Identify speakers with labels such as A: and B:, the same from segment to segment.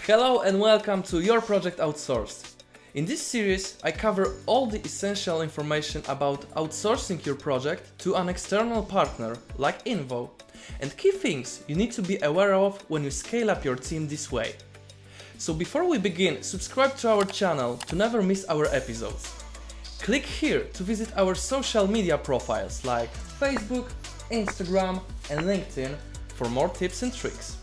A: Hello and welcome to Your Project Outsourced. In this series, I cover all the essential information about outsourcing your project to an external partner like INVO and key things you need to be aware of when you scale up your team this way. So before we begin, subscribe to our channel to never miss our episodes. Click here to visit our social media profiles like Facebook, Instagram and LinkedIn for more tips and tricks.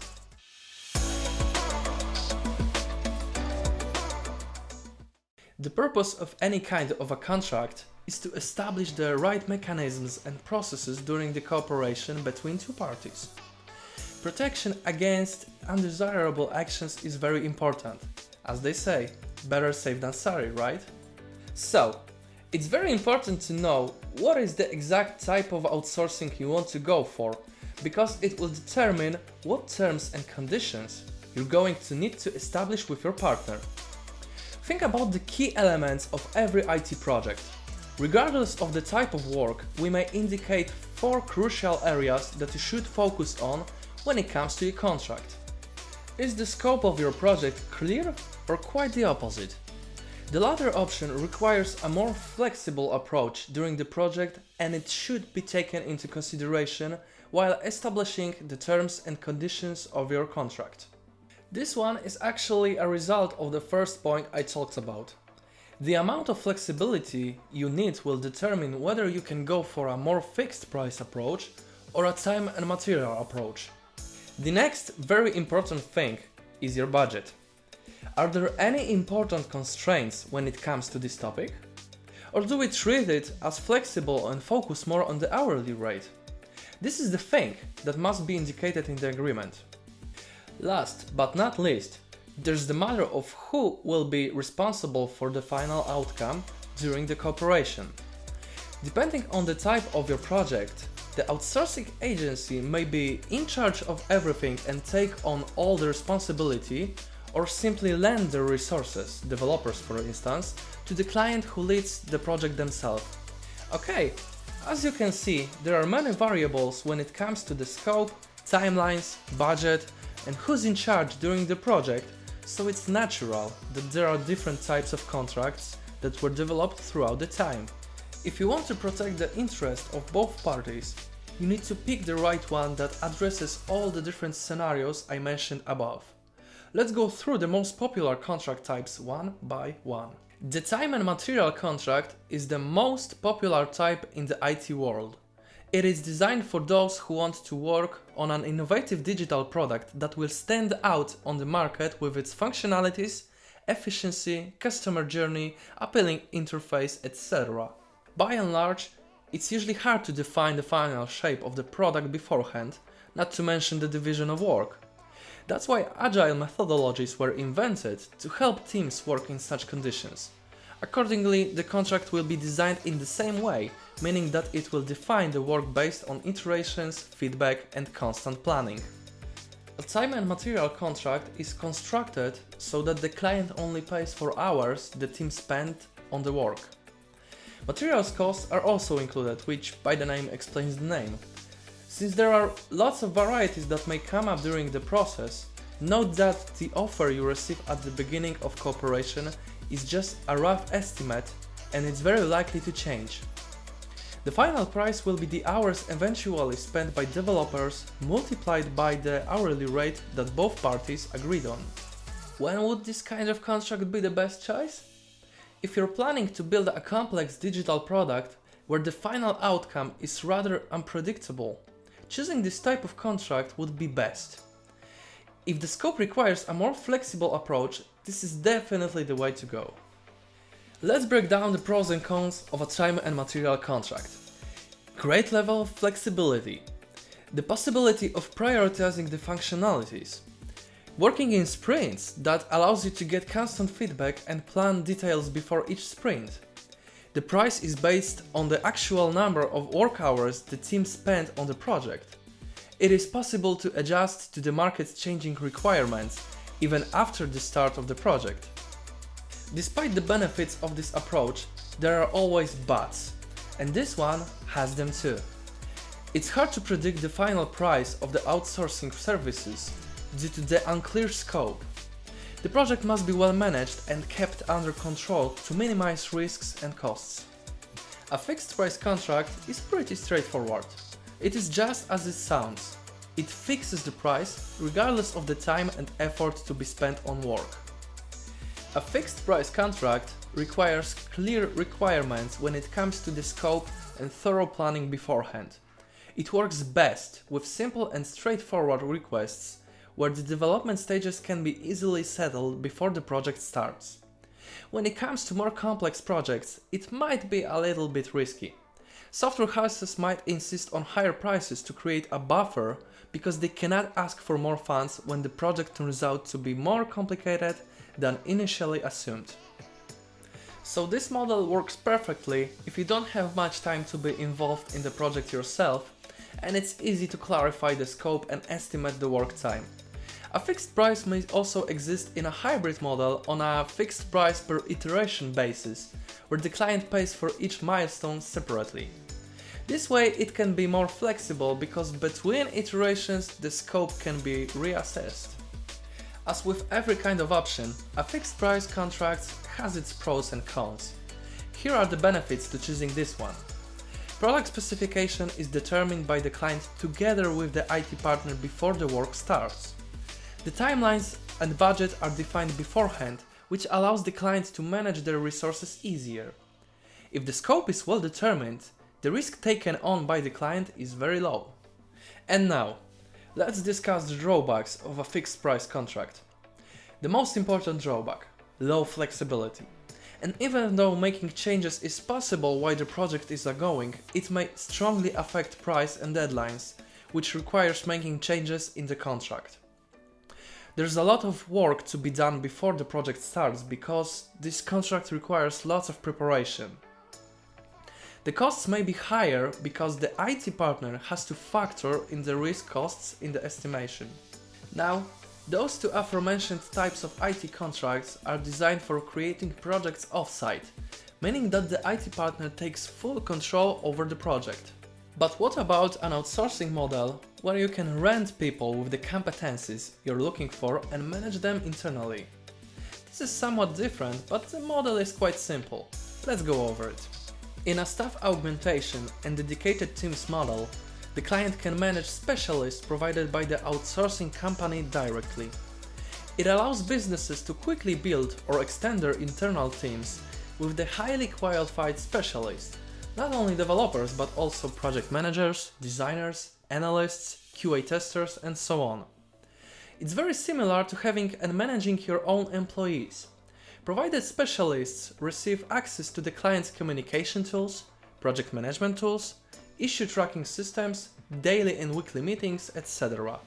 A: The purpose of any kind of a contract is to establish the right mechanisms and processes during the cooperation between two parties. Protection against undesirable actions is very important. As they say, better safe than sorry, right? So, it's very important to know what is the exact type of outsourcing you want to go for, because it will determine what terms and conditions you're going to need to establish with your partner. Think about the key elements of every IT project. Regardless of the type of work, we may indicate 4 crucial areas that you should focus on when it comes to your contract. Is the scope of your project clear or quite the opposite? The latter option requires a more flexible approach during the project, and it should be taken into consideration while establishing the terms and conditions of your contract. This one is actually a result of the first point I talked about. The amount of flexibility you need will determine whether you can go for a more fixed price approach or a time and material approach. The next very important thing is your budget. Are there any important constraints when it comes to this topic? Or do we treat it as flexible and focus more on the hourly rate? This is the thing that must be indicated in the agreement. Last but not least, there's the matter of who will be responsible for the final outcome during the cooperation. Depending on the type of your project, the outsourcing agency may be in charge of everything and take on all the responsibility, or simply lend their resources, developers for instance, to the client who leads the project themselves. Okay, as you can see, there are many variables when it comes to the scope, timelines, budget, and who's in charge during the project, so it's natural that there are different types of contracts that were developed throughout the time. If you want to protect the interest of both parties, you need to pick the right one that addresses all the different scenarios I mentioned above. Let's go through the most popular contract types one by one. The time and material contract is the most popular type in the IT world. It is designed for those who want to work on an innovative digital product that will stand out on the market with its functionalities, efficiency, customer journey, appealing interface, etc. By and large, it's usually hard to define the final shape of the product beforehand, not to mention the division of work. That's why agile methodologies were invented to help teams work in such conditions. Accordingly, the contract will be designed in the same way, meaning that it will define the work based on iterations, feedback and constant planning. A time and material contract is constructed so that the client only pays for hours the team spent on the work. Materials costs are also included, which by the name explains the name. Since there are lots of varieties that may come up during the process, note that the offer you receive at the beginning of cooperation is just a rough estimate and it's very likely to change. The final price will be the hours eventually spent by developers multiplied by the hourly rate that both parties agreed on. When would this kind of contract be the best choice? If you're planning to build a complex digital product where the final outcome is rather unpredictable, choosing this type of contract would be best. If the scope requires a more flexible approach, this is definitely the way to go. Let's break down the pros and cons of a time and material contract. Great level of flexibility. The possibility of prioritizing the functionalities. Working in sprints that allows you to get constant feedback and plan details before each sprint. The price is based on the actual number of work hours the team spent on the project. It is possible to adjust to the market's changing requirements even after the start of the project. Despite the benefits of this approach, there are always buts, and this one has them too. It's hard to predict the final price of the outsourcing services due to the unclear scope. The project must be well managed and kept under control to minimize risks and costs. A fixed price contract is pretty straightforward. It is just as it sounds. It fixes the price regardless of the time and effort to be spent on work. A fixed price contract requires clear requirements when it comes to the scope and thorough planning beforehand. It works best with simple and straightforward requests where the development stages can be easily settled before the project starts. When it comes to more complex projects, it might be a little bit risky. Software houses might insist on higher prices to create a buffer because they cannot ask for more funds when the project turns out to be more complicated than initially assumed. So this model works perfectly if you don't have much time to be involved in the project yourself, and it's easy to clarify the scope and estimate the work time. A fixed price may also exist in a hybrid model on a fixed price per iteration basis, where the client pays for each milestone separately. This way it can be more flexible because between iterations the scope can be reassessed. As with every kind of option, a fixed price contract has its pros and cons. Here are the benefits to choosing this one. Product specification is determined by the client together with the IT partner before the work starts. The timelines and budget are defined beforehand, which allows the client to manage their resources easier. If the scope is well determined, the risk taken on by the client is very low. And now, let's discuss the drawbacks of a fixed price contract. The most important drawback: low flexibility. And even though making changes is possible while the project is ongoing, it may strongly affect price and deadlines, which requires making changes in the contract. There's a lot of work to be done before the project starts because this contract requires lots of preparation. The costs may be higher because the IT partner has to factor in the risk costs in the estimation. Now, those two aforementioned types of IT contracts are designed for creating projects off-site, meaning that the IT partner takes full control over the project. But what about an outsourcing model where you can rent people with the competencies you're looking for and manage them internally? This is somewhat different, but the model is quite simple. Let's go over it. In a staff augmentation and dedicated teams model, the client can manage specialists provided by the outsourcing company directly. It allows businesses to quickly build or extend their internal teams with the highly qualified specialists, not only developers but also project managers, designers, analysts, QA testers, and so on. It's very similar to having and managing your own employees. Provided specialists receive access to the client's communication tools, project management tools, issue tracking systems, daily and weekly meetings, etc.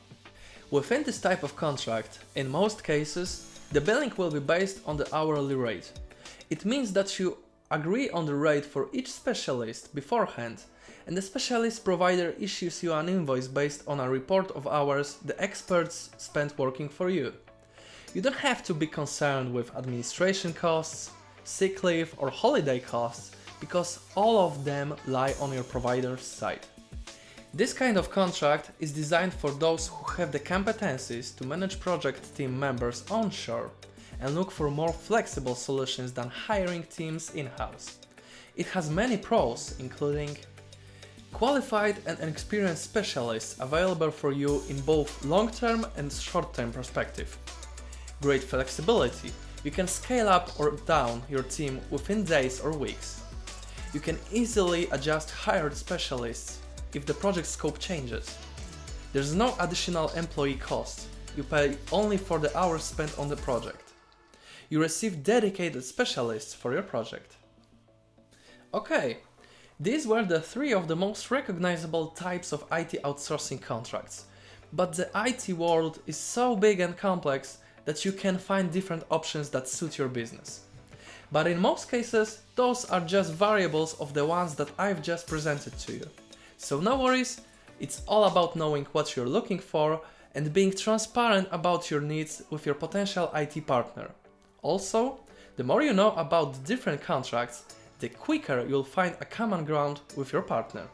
A: Within this type of contract, in most cases, the billing will be based on the hourly rate. It means that you agree on the rate for each specialist beforehand, and the specialist provider issues you an invoice based on a report of hours the experts spent working for you. You don't have to be concerned with administration costs, sick leave or holiday costs, because all of them lie on your provider's side. This kind of contract is designed for those who have the competencies to manage project team members onshore and look for more flexible solutions than hiring teams in-house. It has many pros, including qualified and experienced specialists available for you in both long-term and short-term perspective. Great flexibility. You can scale up or down your team within days or weeks. You can easily adjust hired specialists if the project scope changes. There's no additional employee cost. You pay only for the hours spent on the project. You receive dedicated specialists for your project. Okay, these were the three of the most recognizable types of IT outsourcing contracts. But the IT world is so big and complex that you can find different options that suit your business. But in most cases, those are just variables of the ones that I've just presented to you. So no worries, it's all about knowing what you're looking for and being transparent about your needs with your potential IT partner. Also, the more you know about the different contracts, the quicker you'll find a common ground with your partner.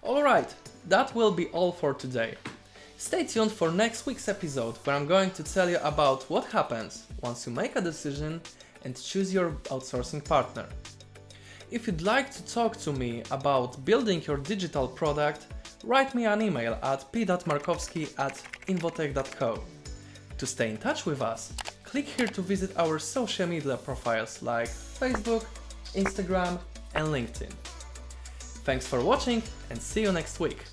A: Alright, that will be all for today. Stay tuned for next week's episode, where I'm going to tell you about what happens once you make a decision and choose your outsourcing partner. If you'd like to talk to me about building your digital product, write me an email at p.markowski@invotech.co. To stay in touch with us, click here to visit our social media profiles like Facebook, Instagram and LinkedIn. Thanks for watching and see you next week.